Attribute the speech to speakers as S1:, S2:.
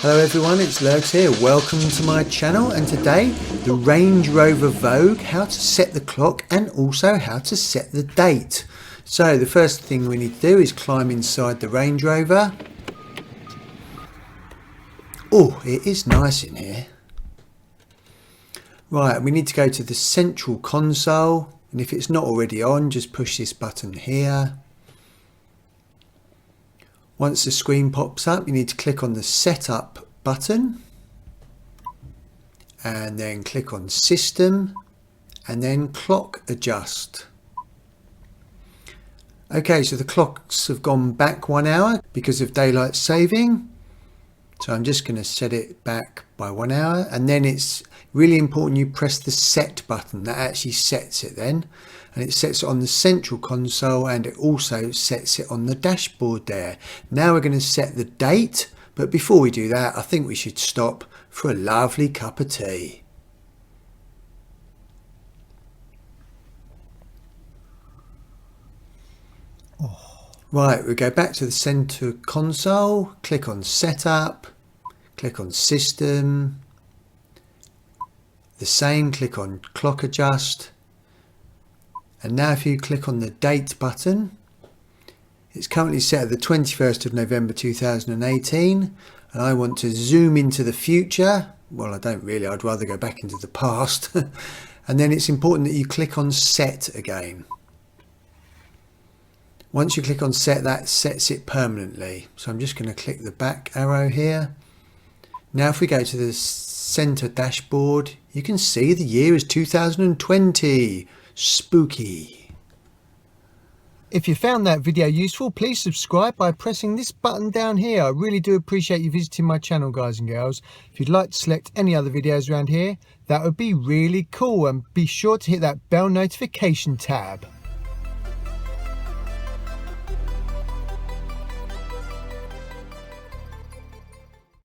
S1: Hello everyone, it's Lurgs here. Welcome to my channel, and today the Range Rover Vogue, how to set the clock and also how to set the date. So the first thing we need to do is climb inside the Range Rover. Oh, it is nice in here. Right, we need to go to the central console, and if it's not already on, just push this button here. Once the screen pops up, you need to click on the Setup button and then click on System and then Clock Adjust. Okay, so the clocks have gone back 1 hour because of daylight saving. So I'm just going to set it back by 1 hour, and then it's really important you press the Set button. That actually sets it then. And it sets it on the central console, and it also sets it on the dashboard there. Now we're going to set the date, but before we do that, I think we should stop for a lovely cup of tea. Right, we go back to the center console, click on Setup, click on System, the same, click on Clock Adjust. And now if you click on the Date button, it's currently set at the 21st of November 2018, and I want to zoom into the future. Well, I don't really, I'd rather go back into the past. And then it's important that you click on Set again. Once you click on Set, that sets it permanently. So I'm just going to click the back arrow here. Now if we go to the center dashboard, you can see the year is 2020. Spooky. If you found that video useful, please subscribe by pressing this button down here. I really do appreciate you visiting my channel, guys and girls. If you'd like to select any other videos around here, that would be really cool, and be sure to hit that bell notification tab.